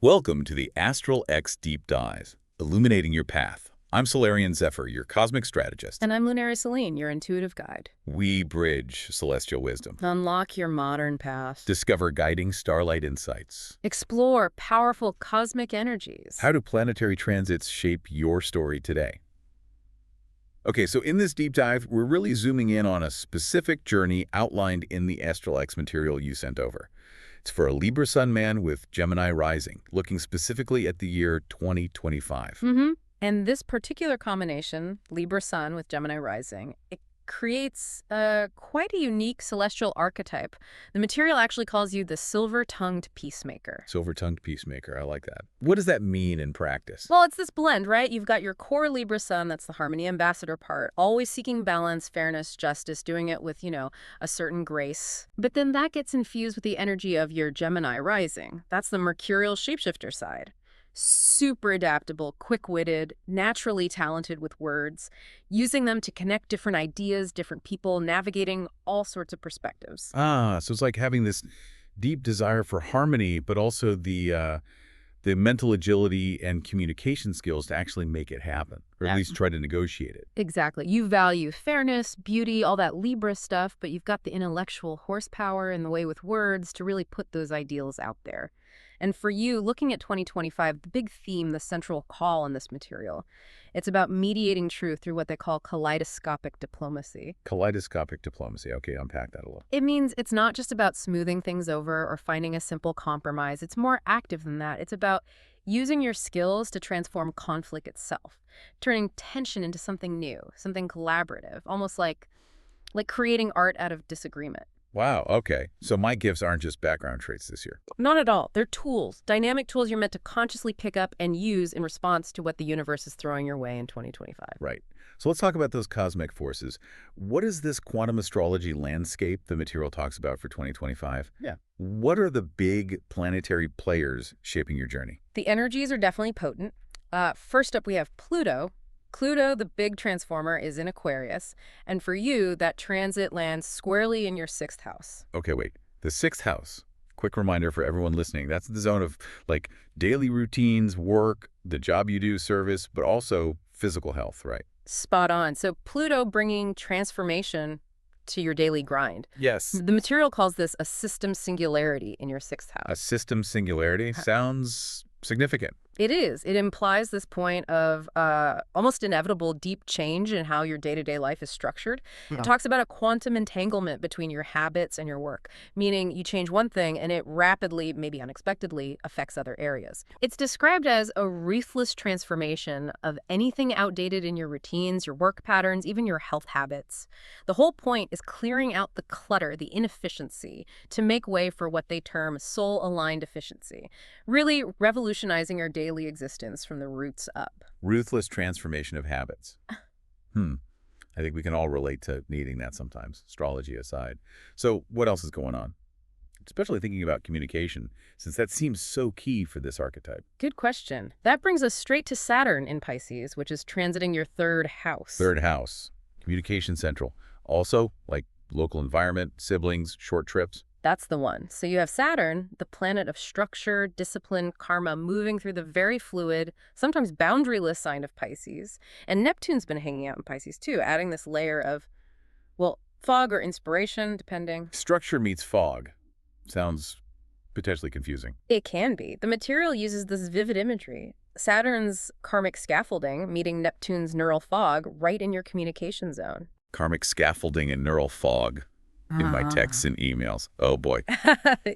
Welcome to the ASTRALX Deep Dive, illuminating your path. I'm Solarian Zephyr, your cosmic strategist. And I'm Lunary Celine, your intuitive guide. We bridge celestial wisdom. Unlock your modern path. Discover guiding starlight insights. Explore powerful cosmic energies. How do planetary transits shape your story today? Okay, so in this deep dive, we're really zooming in on a specific journey outlined in the ASTRALX material you sent over. It's for a Libra Sun man with Gemini Rising, looking specifically at the year 2025. And this particular combination, Libra Sun with Gemini Rising, it creates quite a unique celestial archetype. The material actually calls you the Silver-Tongued Peacemaker. Silver-Tongued Peacemaker, I like that. What does that mean in practice? Well, it's this blend, right? You've got your core Libra Sun, that's the harmony ambassador part, always seeking balance, fairness, justice, doing it with, a certain grace. But then that gets infused with the energy of your Gemini Rising. That's the mercurial shapeshifter side. Super adaptable, quick-witted, naturally talented with words, using them to connect different ideas, different people, navigating all sorts of perspectives. So it's like having this deep desire for harmony, but also the mental agility and communication skills to actually make it happen, or at least try to negotiate it. Exactly. You value fairness, beauty, all that Libra stuff, but you've got the intellectual horsepower and the way with words to really put those ideals out there. And for you, looking at 2025, the big theme, the central call in this material, it's about mediating truth through what they call kaleidoscopic diplomacy. Kaleidoscopic diplomacy. Okay, unpack that a little. It means it's not just about smoothing things over or finding a simple compromise. It's more active than that. It's about using your skills to transform conflict itself, turning tension into something new, something collaborative, almost like creating art out of disagreement. Wow, okay. So my gifts aren't just background traits this year. Not at all. They're tools, dynamic tools you're meant to consciously pick up and use in response to what the universe is throwing your way in 2025. Right. So let's talk about those cosmic forces. What is this quantum astrology landscape the material talks about for 2025? Yeah. What are the big planetary players shaping your journey? The energies are definitely potent. First up, we have Pluto. Pluto, the big transformer, is in Aquarius, and for you, that transit lands squarely in your 6th house. Okay, wait. The 6th house. Quick reminder for everyone listening. That's the zone of, daily routines, work, the job you do, service, but also physical health, right? Spot on. So Pluto bringing transformation to your daily grind. Yes. The material calls this a system singularity in your 6th house. A system singularity sounds significant. It is. It implies this point of almost inevitable deep change in how your day-to-day life is structured. It talks about a quantum entanglement between your habits and your work, meaning you change one thing and it rapidly, maybe unexpectedly, affects other areas. It's described as a ruthless transformation of anything outdated in your routines, your work patterns, even your health habits. The whole point is clearing out the clutter, the inefficiency, to make way for what they term soul-aligned efficiency, really revolutionizing your daily existence from the roots up. Ruthless transformation of habits. I think we can all relate to needing that sometimes, astrology aside. So what else is going on? Especially thinking about communication, since that seems so key for this archetype. Good question. That brings us straight to Saturn in Pisces, which is transiting your 3rd house. 3rd house, communication central. Also, local environment, siblings, short trips. That's the one. So you have Saturn, the planet of structure, discipline, karma, moving through the very fluid, sometimes boundaryless sign of Pisces. And Neptune's been hanging out in Pisces too, adding this layer of, fog or inspiration, depending. Structure meets fog. Sounds potentially confusing. It can be. The material uses this vivid imagery. Saturn's karmic scaffolding meeting Neptune's neural fog right in your communication zone. Karmic scaffolding and neural fog. In my texts and emails. Oh, boy.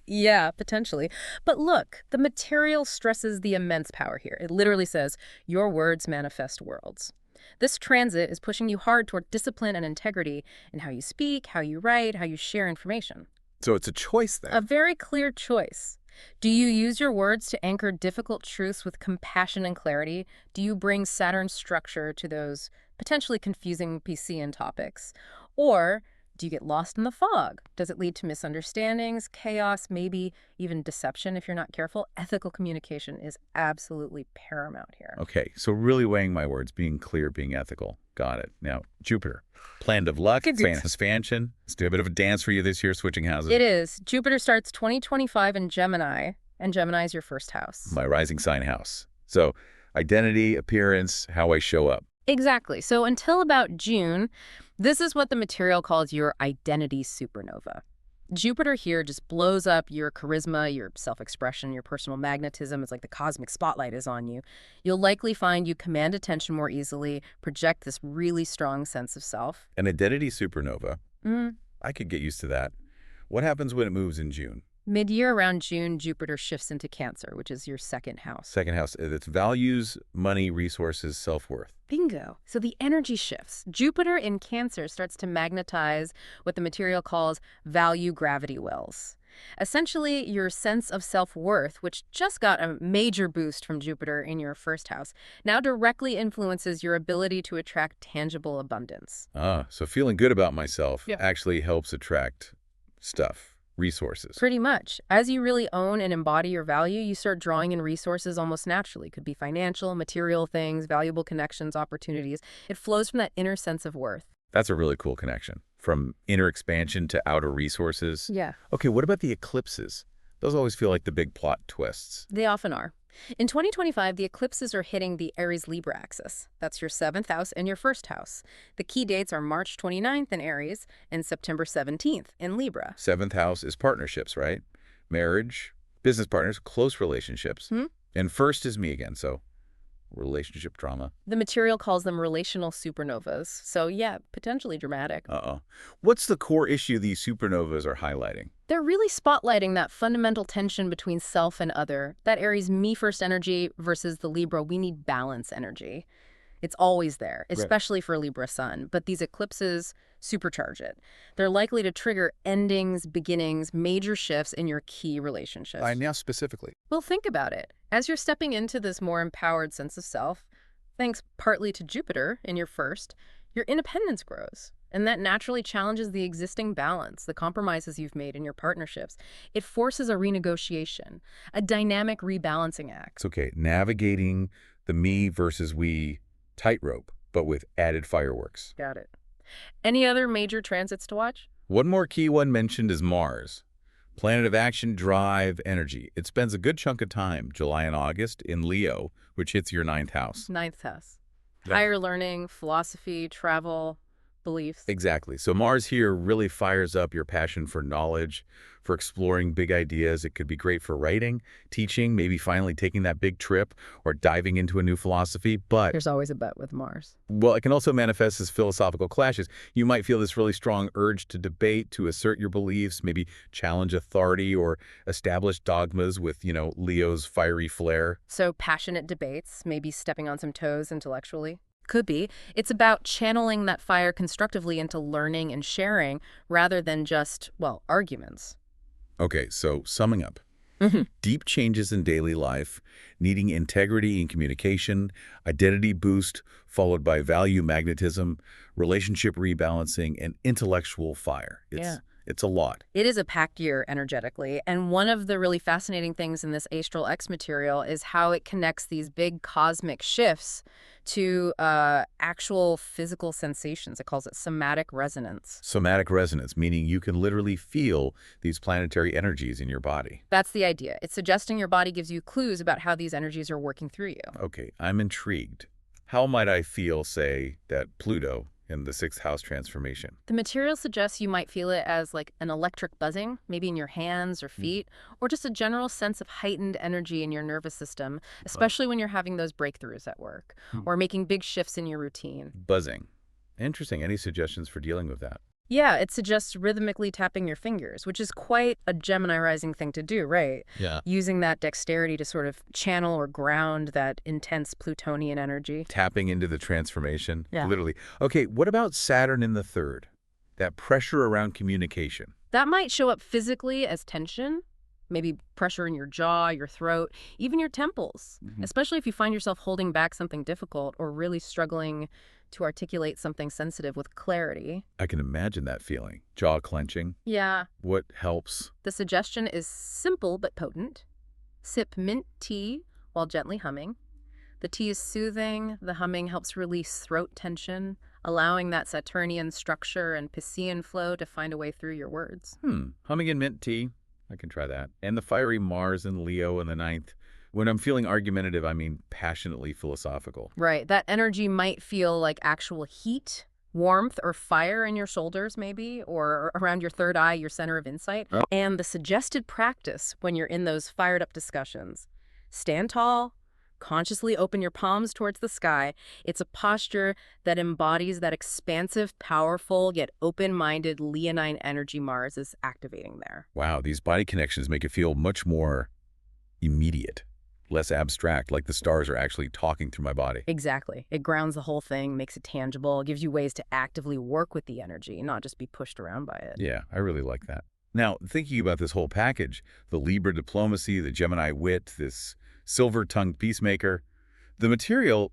Yeah, potentially. But look, the material stresses the immense power here. It literally says, your words manifest worlds. This transit is pushing you hard toward discipline and integrity in how you speak, how you write, how you share information. So it's a choice then. A very clear choice. Do you use your words to anchor difficult truths with compassion and clarity? Do you bring Saturn's structure to those potentially confusing Piscean topics? Or do you get lost in the fog? Does it lead to misunderstandings, chaos, maybe even deception if you're not careful? Ethical communication is absolutely paramount here. Okay, so really weighing my words, being clear, being ethical. Got it. Now, Jupiter, planet of luck, expansion. Let's do a bit of a dance for you this year, switching houses. It is. Jupiter starts 2025 in Gemini, And Gemini is your first house. My rising sign house. So identity, appearance, how I show up. Exactly. So until about June, this is what the material calls your identity supernova. Jupiter here just blows up your charisma, your self-expression, your personal magnetism. It's like the cosmic spotlight is on you. You'll likely find you command attention more easily, project this really strong sense of self. An identity supernova. Mm. I could get used to that. What happens when it moves in June? Mid-year around June, Jupiter shifts into Cancer, which is your second house. Second house. It's values, money, resources, self-worth. Bingo. So the energy shifts. Jupiter in Cancer starts to magnetize what the material calls value gravity wells. Essentially, your sense of self-worth, which just got a major boost from Jupiter in your first house, now directly influences your ability to attract tangible abundance. So feeling good about myself Yeah. actually helps attract stuff. Resources. Pretty much. As you really own and embody your value, you start drawing in resources almost naturally. Could be financial, material things, valuable connections, opportunities. It flows from that inner sense of worth. That's a really cool connection. From inner expansion to outer resources. Yeah. Okay, what about the eclipses? Those always feel like the big plot twists. They often are. In 2025, the eclipses are hitting the Aries-Libra axis. That's your 7th house and your first house. The key dates are March 29th in Aries and September 17th in Libra. 7th house is partnerships, right? Marriage, business partners, close relationships. And first is me again, so relationship drama. The material calls them relational supernovas. So yeah, potentially dramatic. What's the core issue these supernovas are highlighting? They're really spotlighting that fundamental tension between self and other, that Aries me-first energy versus the Libra we need balance energy. It's always there, especially for Libra Sun, but these eclipses supercharge it. They're likely to trigger endings, beginnings, major shifts in your key relationships. Now specifically. Well, think about it. As you're stepping into this more empowered sense of self, thanks partly to Jupiter in your first, your independence grows. And that naturally challenges the existing balance, the compromises you've made in your partnerships. It forces a renegotiation, a dynamic rebalancing act. It's okay, navigating the me versus we tightrope, but with added fireworks. Got it. Any other major transits to watch? One more key one mentioned is Mars. Planet of action, drive, energy. It spends a good chunk of time, July and August, in Leo, which hits your 9th house. 9th house. Yeah. Higher learning, philosophy, travel, beliefs. Exactly. So Mars here really fires up your passion for knowledge, for exploring big ideas. It could be great for writing, teaching, maybe finally taking that big trip or diving into a new philosophy. But There's always a bet with Mars. well, it can also manifest as philosophical clashes. You might feel this really strong urge to debate, to assert your beliefs, maybe challenge authority or establish dogmas with, Leo's fiery flair. So passionate debates, maybe stepping on some toes intellectually. Could be. It's about channeling that fire constructively into learning and sharing rather than just, arguments. Okay, so summing up. Deep changes in daily life, needing integrity in communication, identity boost, followed by value magnetism, relationship rebalancing, and intellectual fire. It's a lot. It is a packed year energetically, and one of the really fascinating things in this ASTRALX material is how it connects these big cosmic shifts to actual physical sensations. It calls it somatic resonance. Somatic resonance, meaning you can literally feel these planetary energies in your body. That's the idea. It's suggesting your body gives you clues about how these energies are working through you. Okay, I'm intrigued. How might I feel, say, that Pluto in the 6th house transformation? The material suggests you might feel it as like an electric buzzing, maybe in your hands or feet, or just a general sense of heightened energy in your nervous system, especially when you're having those breakthroughs at work or making big shifts in your routine. Buzzing. Interesting. Any suggestions for dealing with that? Yeah, it suggests rhythmically tapping your fingers, which is quite a Gemini rising thing to do, right? Yeah. Using that dexterity to sort of channel or ground that intense Plutonian energy. Tapping into the transformation. Yeah. Literally. Okay, what about Saturn in the 3rd? That pressure around communication. That might show up physically as tension, maybe pressure in your jaw, your throat, even your temples, especially if you find yourself holding back something difficult or really struggling to articulate something sensitive with clarity. I can imagine that feeling. Jaw clenching. Yeah. What helps? The suggestion is simple but potent. Sip mint tea while gently humming. The tea is soothing. The humming helps release throat tension, allowing that Saturnian structure and Piscean flow to find a way through your words. Humming in mint tea. I can try that. And the fiery Mars and Leo in the ninth. When I'm feeling argumentative, I mean passionately philosophical. Right. That energy might feel like actual heat, warmth, or fire in your shoulders, maybe, or around your third eye, your center of insight. Oh. And the suggested practice when you're in those fired up discussions: stand tall, consciously open your palms towards the sky. It's a posture that embodies that expansive, powerful, yet open-minded leonine energy Mars is activating there. Wow, these body connections make it feel much more immediate, less abstract, like the stars are actually talking through my body. Exactly. It grounds the whole thing, makes it tangible, gives you ways to actively work with the energy, not just be pushed around by it. Yeah, I really like that. Now, thinking about this whole package, the Libra diplomacy, the Gemini wit, this Silver-Tongued Peacemaker, the material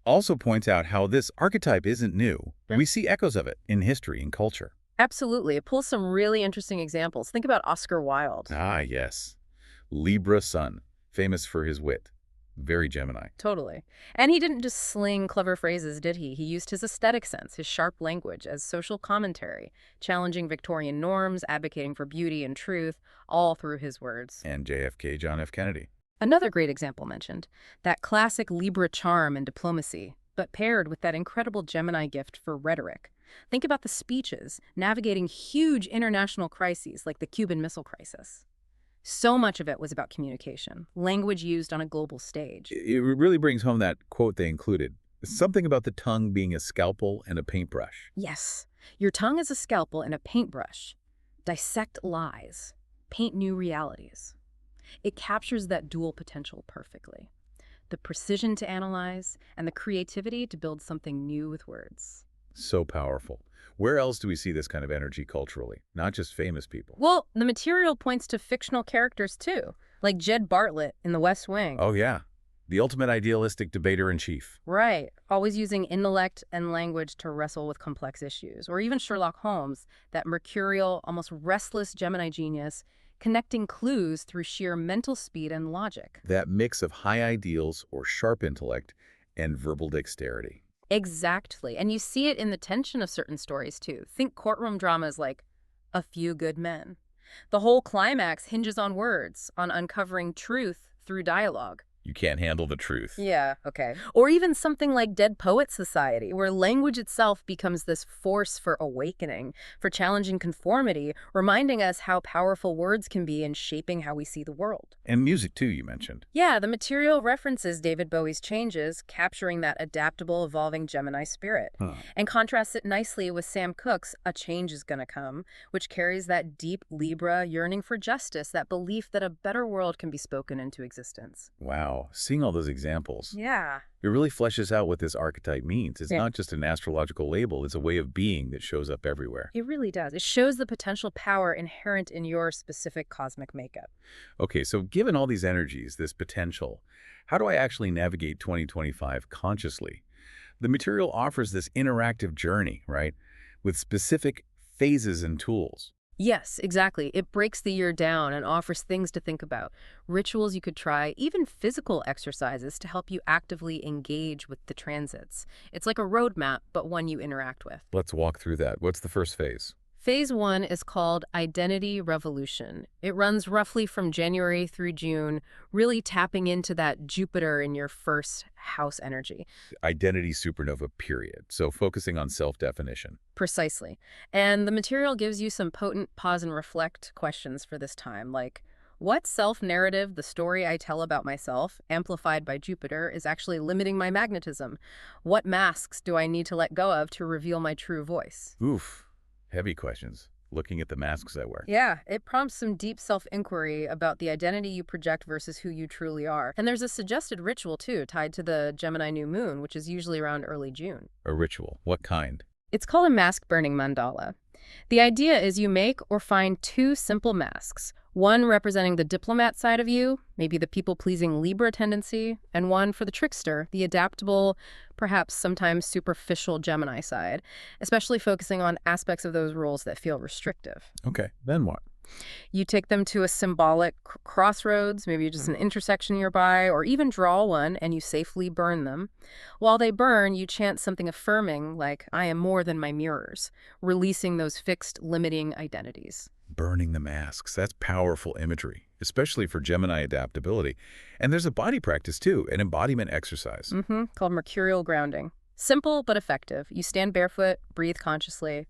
also points out how this archetype isn't new. Yeah. We see echoes of it in history and culture. Absolutely. It pulls some really interesting examples. Think about Oscar Wilde. Ah, yes. Libra Sun, famous for his wit. Very Gemini. Totally. And he didn't just sling clever phrases, did he? He used his aesthetic sense, his sharp language, as social commentary, challenging Victorian norms, advocating for beauty and truth, all through his words. And JFK, John F. Kennedy. Another great example mentioned, that classic Libra charm and diplomacy, but paired with that incredible Gemini gift for rhetoric. Think about the speeches, navigating huge international crises like the Cuban Missile Crisis. So much of it was about communication, language used on a global stage. It really brings home that quote they included. Something about the tongue being a scalpel and a paintbrush. Yes, your tongue is a scalpel and a paintbrush. Dissect lies, paint new realities. It captures that dual potential perfectly. The precision to analyze and the creativity to build something new with words. So powerful. Where else do we see this kind of energy culturally? Not just famous people. Well, the material points to fictional characters too, like Jed Bartlett in The West Wing. Oh, yeah. The ultimate idealistic debater-in-chief. Right. Always using intellect and language to wrestle with complex issues. Or even Sherlock Holmes, that mercurial, almost restless Gemini genius, connecting clues through sheer mental speed and logic. That mix of high ideals or sharp intellect and verbal dexterity. Exactly. And you see it in the tension of certain stories, too. Think courtroom dramas like A Few Good Men. The whole climax hinges on words, on uncovering truth through dialogue. You can't handle the truth. Yeah, okay. Or even something like Dead Poets Society, where language itself becomes this force for awakening, for challenging conformity, reminding us how powerful words can be in shaping how we see the world. And music, too, you mentioned. Yeah, the material references David Bowie's changes, capturing that adaptable, evolving Gemini spirit, and contrasts it nicely with Sam Cooke's A Change Is Gonna Come, which carries that deep Libra yearning for justice, that belief that a better world can be spoken into existence. Wow. Seeing all those examples, Yeah. it really fleshes out what this archetype means. It's Yeah. not just an astrological label, it's a way of being that shows up everywhere. It really does. It shows the potential power inherent in your specific cosmic makeup. Okay, so given all these energies, this potential, how do I actually navigate 2025 consciously? The material offers this interactive journey, right, with specific phases and tools. Yes, exactly. It breaks the year down and offers things to think about, rituals you could try, even physical exercises to help you actively engage with the transits. It's like a roadmap, but one you interact with. Let's walk through that. What's the first phase? Phase 1 is called Identity Revolution. It runs roughly from January through June, really tapping into that Jupiter in your first house energy. Identity supernova, period. So focusing on self-definition. Precisely. And the material gives you some potent pause and reflect questions for this time, like, what self-narrative, the story I tell about myself, amplified by Jupiter, is actually limiting my magnetism? What masks do I need to let go of to reveal my true voice? Oof. Heavy questions, looking at the masks I wear. Yeah, it prompts some deep self-inquiry about the identity you project versus who you truly are. And there's a suggested ritual, too, tied to the Gemini new moon, which is usually around early June. A ritual. What kind? It's called a mask-burning mandala. The idea is you make or find two simple masks, one representing the diplomat side of you, maybe the people-pleasing Libra tendency, and one for the trickster, the adaptable, perhaps sometimes superficial Gemini side, especially focusing on aspects of those roles that feel restrictive. Okay, then what? You take them to a symbolic crossroads, maybe just an intersection nearby, or even draw one and you safely burn them. While they burn, you chant something affirming like, I am more than my mirrors, releasing those fixed, limiting identities. Burning the masks. That's powerful imagery, especially for Gemini adaptability. And there's a body practice, too, an embodiment exercise. Called mercurial grounding. Simple but effective. You stand barefoot, breathe consciously.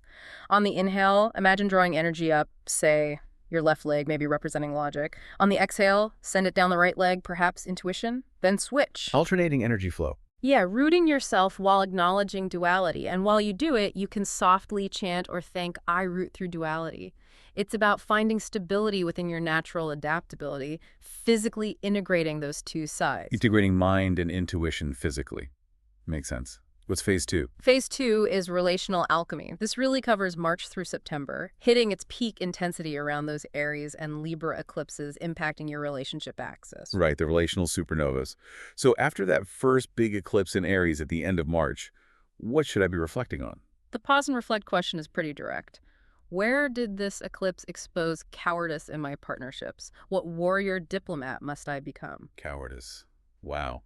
On the inhale, imagine drawing energy up, say, your left leg, maybe representing logic. On the exhale, send it down the right leg, perhaps intuition. Then switch. Alternating energy flow. Yeah, rooting yourself while acknowledging duality. And while you do it, you can softly chant or think, I root through duality. It's about finding stability within your natural adaptability, physically integrating those two sides. Integrating mind and intuition physically. Makes sense. What's phase 2? Phase 2 is relational alchemy. This really covers March through September, hitting its peak intensity around those Aries and Libra eclipses impacting your relationship axis. Right, the relational supernovas. So after that first big eclipse in Aries at the end of March, what should I be reflecting on? The pause and reflect question is pretty direct. Where did this eclipse expose cowardice in my partnerships? What warrior diplomat must I become? Cowardice. Wow.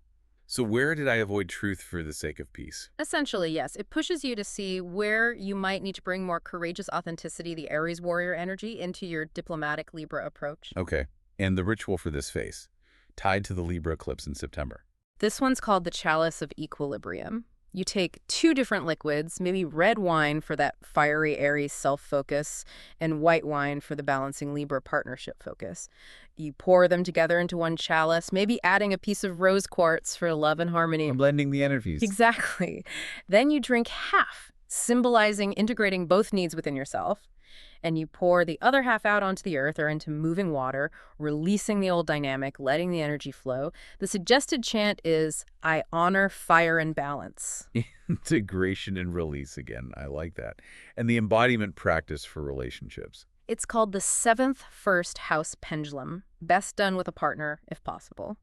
So where did I avoid truth for the sake of peace? Essentially, yes. It pushes you to see where you might need to bring more courageous authenticity, the Aries warrior energy, into your diplomatic Libra approach. Okay. And the ritual for this phase, tied to the Libra eclipse in September. This one's called the Chalice of Equilibrium. You take 2 different liquids, maybe red wine for that fiery Aries self-focus and white wine for the balancing Libra partnership focus. You pour them together into one chalice, maybe adding a piece of rose quartz for love and harmony. I'm blending the energies. Exactly. Then you drink half, symbolizing integrating both needs within yourself. And you pour the other half out onto the earth or into moving water, releasing the old dynamic, letting the energy flow. The suggested chant is, I honor fire and balance. Integration and release again. I like that. And the embodiment practice for relationships. It's called the 7th first house pendulum, best done with a partner if possible.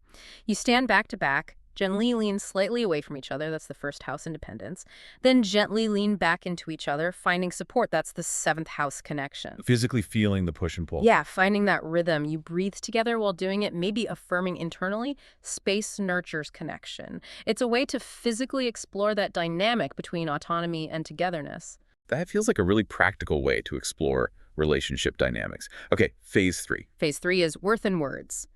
You stand back to back, gently lean slightly away from each other, that's the first house independence, then gently lean back into each other, finding support, that's the 7th house connection. Physically feeling the push and pull. Yeah, finding that rhythm. You breathe together while doing it, maybe affirming internally, space nurtures connection. It's a way to physically explore that dynamic between autonomy and togetherness. That feels like a really practical way to explore relationship dynamics. Okay, phase 3. Phase 3 is worth in words.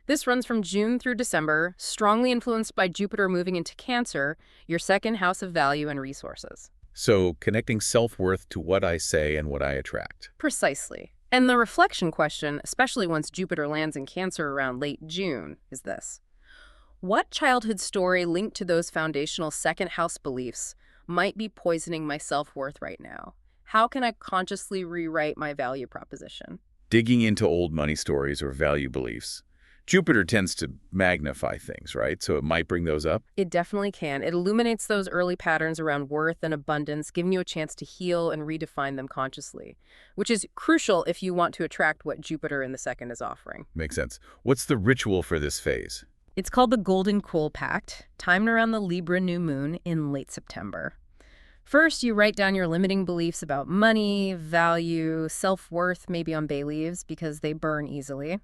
This runs from June through December, strongly influenced by Jupiter moving into Cancer, your 2nd house of value and resources. So connecting self-worth to what I say and what I attract. Precisely. And the reflection question, especially once Jupiter lands in Cancer around late June, is this. What childhood story linked to those foundational 2nd house beliefs might be poisoning my self-worth right now? How can I consciously rewrite my value proposition? Digging into old money stories or value beliefs. Jupiter tends to magnify things, right? So it might bring those up. It definitely can. It illuminates those early patterns around worth and abundance, giving you a chance to heal and redefine them consciously, which is crucial if you want to attract what Jupiter in the 2nd is offering. Makes sense. What's the ritual for this phase? It's called the Golden Coal Pact, timed around the Libra new moon in late September. First, you write down your limiting beliefs about money, value, self-worth, maybe on bay leaves because they burn easily.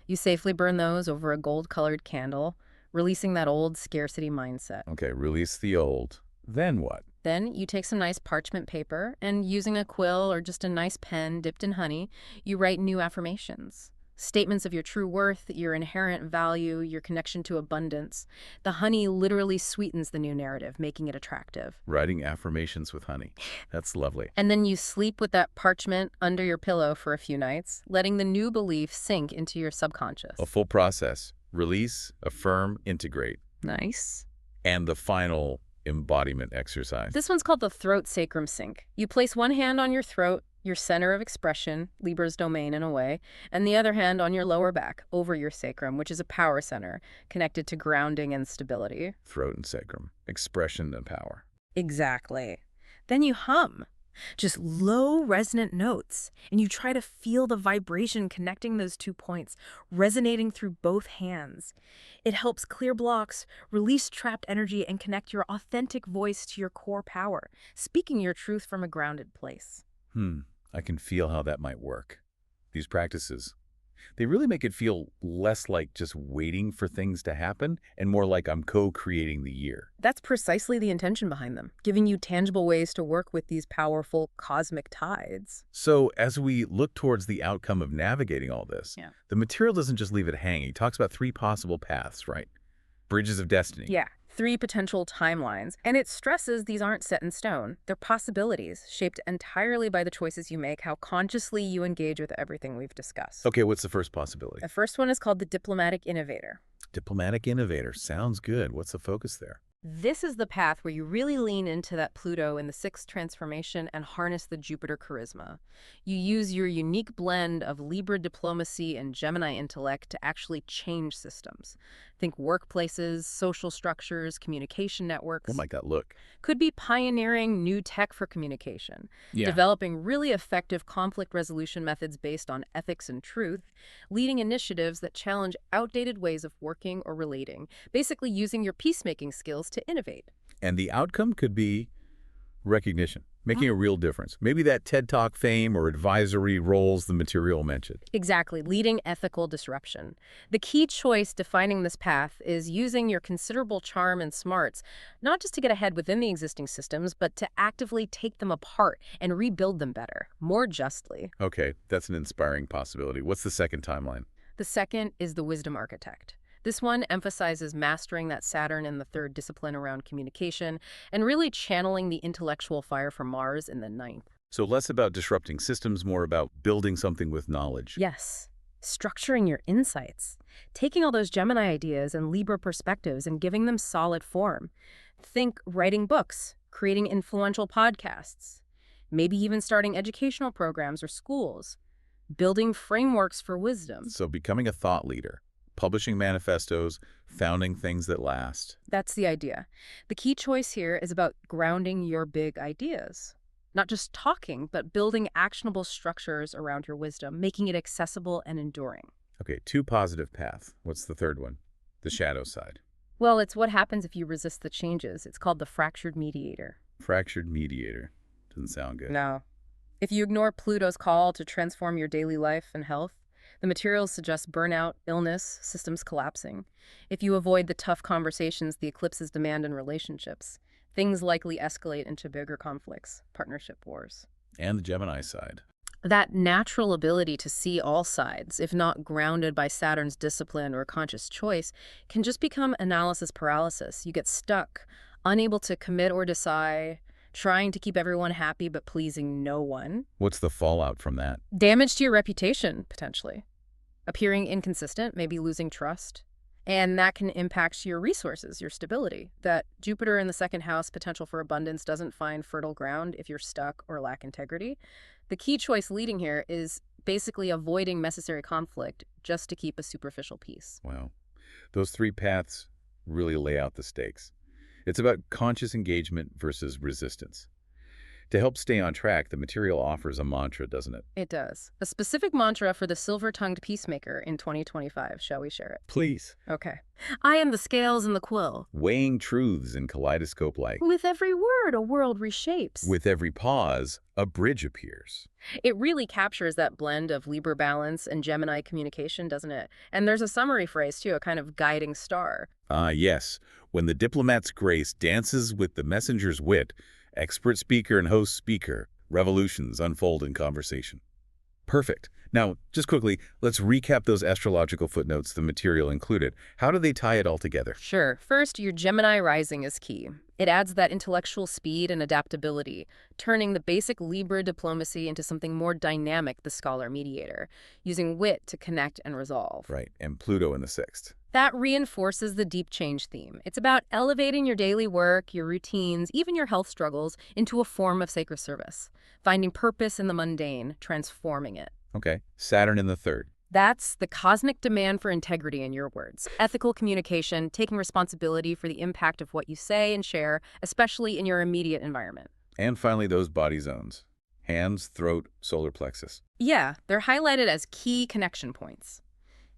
You safely burn those over a gold-colored candle, releasing that old scarcity mindset. Okay, release the old. Then what? Then you take some nice parchment paper and using a quill or just a nice pen dipped in honey, you write new affirmations. Statements of your true worth, your inherent value, your connection to abundance. The honey literally sweetens the new narrative, making it attractive. Writing affirmations with honey. That's lovely. And then you sleep with that parchment under your pillow for a few nights, letting the new belief sink into your subconscious. A full process. Release, affirm, integrate. Nice. And the final embodiment exercise. This one's called the throat sacrum sync. You place one hand on your throat, your center of expression, Libra's domain in a way, and the other hand on your lower back, over your sacrum, which is a power center, connected to grounding and stability. Throat and sacrum. Expression and power. Exactly. Then you hum. Just low resonant notes, and you try to feel the vibration connecting those 2 points, resonating through both hands. It helps clear blocks, release trapped energy, and connect your authentic voice to your core power, speaking your truth from a grounded place. I can feel how that might work. These practices. They really make it feel less like just waiting for things to happen and more like I'm co-creating the year. That's precisely the intention behind them, giving you tangible ways to work with these powerful cosmic tides. So as we look towards the outcome of navigating all this, Yeah. the material doesn't just leave it hanging. He talks about three possible paths, right? Bridges of destiny. Yeah, 3 potential timelines. And it stresses these aren't set in stone. They're possibilities, shaped entirely by the choices you make, how consciously you engage with everything we've discussed. Okay, what's the first possibility? The first one is called the diplomatic innovator. Diplomatic innovator. Sounds good. What's the focus there? This is the path where you really lean into that Pluto in the 6th transformation and harness the Jupiter charisma. You use your unique blend of Libra diplomacy and Gemini intellect to actually change systems. Think workplaces, social structures, communication networks. Oh my God, look. Could be pioneering new tech for communication, developing really effective conflict resolution methods based on ethics and truth, leading initiatives that challenge outdated ways of working or relating, basically using your peacemaking skills to innovate. And the outcome could be recognition, making a real difference. Maybe that TED Talk fame or advisory roles the material mentioned. Exactly, leading ethical disruption. The key choice defining this path is using your considerable charm and smarts, not just to get ahead within the existing systems, but to actively take them apart and rebuild them better, more justly. Okay, that's an inspiring possibility. What's the second timeline? The second is the wisdom architect. This one emphasizes mastering that Saturn in the 3rd discipline around communication and really channeling the intellectual fire from Mars in the 9th. So less about disrupting systems, more about building something with knowledge. Yes, structuring your insights, taking all those Gemini ideas and Libra perspectives and giving them solid form. Think writing books, creating influential podcasts, maybe even starting educational programs or schools, building frameworks for wisdom. So becoming a thought leader, publishing manifestos, founding things that last. That's the idea. The key choice here is about grounding your big ideas. Not just talking, but building actionable structures around your wisdom, making it accessible and enduring. Okay, 2 positive paths. What's the third one? The shadow side. Well, it's what happens if you resist the changes. It's called the fractured mediator. Fractured mediator. Doesn't sound good. No. If you ignore Pluto's call to transform your daily life and health, the materials suggest burnout, illness, systems collapsing. If you avoid the tough conversations the eclipses demand in relationships, things likely escalate into bigger conflicts, partnership wars. And the Gemini side. That natural ability to see all sides, if not grounded by Saturn's discipline or conscious choice, can just become analysis paralysis. You get stuck, unable to commit or decide, trying to keep everyone happy but pleasing no one. What's the fallout from that? Damage to your reputation, potentially. Appearing inconsistent, maybe losing trust. And that can impact your resources, your stability. That Jupiter in the 2nd house, potential for abundance, doesn't find fertile ground if you're stuck or lack integrity. The key choice leading here is basically avoiding necessary conflict just to keep a superficial peace. Wow. Those 3 paths really lay out the stakes. It's about conscious engagement versus resistance. To help stay on track, the material offers a mantra, doesn't it? It does. A specific mantra for the Silver-Tongued Peacemaker in 2025. Shall we share it? Please. Okay. I am the scales and the quill. Weighing truths in kaleidoscope-like. With every word, a world reshapes. With every pause, a bridge appears. It really captures that blend of Libra balance and Gemini communication, doesn't it? And there's a summary phrase, too, a kind of guiding star. Yes. When the diplomat's grace dances with the messenger's wit, expert speaker and host speaker, revolutions unfold in conversation. Perfect. Now, just quickly, let's recap those astrological footnotes the material included. How do they tie it all together? Sure. First, your Gemini Rising is key. It adds that intellectual speed and adaptability, turning the basic Libra diplomacy into something more dynamic, the scholar mediator, using wit to connect and resolve. Right, and Pluto in the 6th. That reinforces the deep change theme. It's about elevating your daily work, your routines, even your health struggles into a form of sacred service, finding purpose in the mundane, transforming it. Okay, Saturn in the 3rd. That's the cosmic demand for integrity, in your words. Ethical communication, taking responsibility for the impact of what you say and share, especially in your immediate environment. And finally, those body zones. Hands, throat, solar plexus. Yeah, they're highlighted as key connection points.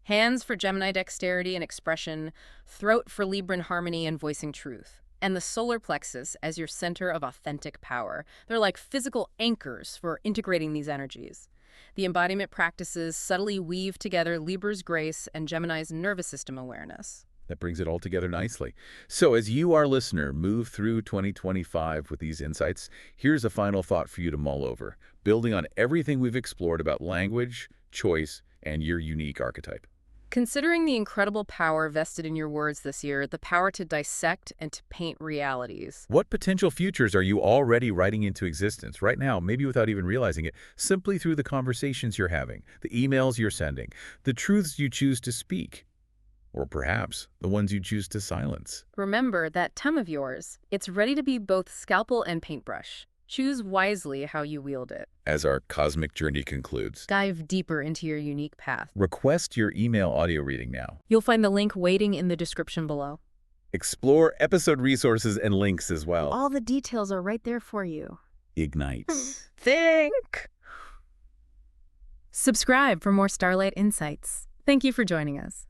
Hands for Gemini dexterity and expression, throat for Libran harmony and voicing truth, and the solar plexus as your center of authentic power. They're like physical anchors for integrating these energies. The embodiment practices subtly weave together Libra's grace and Gemini's nervous system awareness. That brings it all together nicely. So as you, our listener, move through 2025 with these insights, here's a final thought for you to mull over, building on everything we've explored about language, choice, and your unique archetype. Considering the incredible power vested in your words this year, the power to dissect and to paint realities. What potential futures are you already writing into existence right now, maybe without even realizing it, simply through the conversations you're having, the emails you're sending, the truths you choose to speak, or perhaps the ones you choose to silence? Remember that tongue of yours. It's ready to be both scalpel and paintbrush. Choose wisely how you wield it. As our cosmic journey concludes, Dive deeper into your unique path. request your email audio reading now. You'll find the link waiting in the description below. Explore episode resources and links as well. All the details are right there for you. Ignite. Think! Subscribe for more Starlight Insights. Thank you for joining us.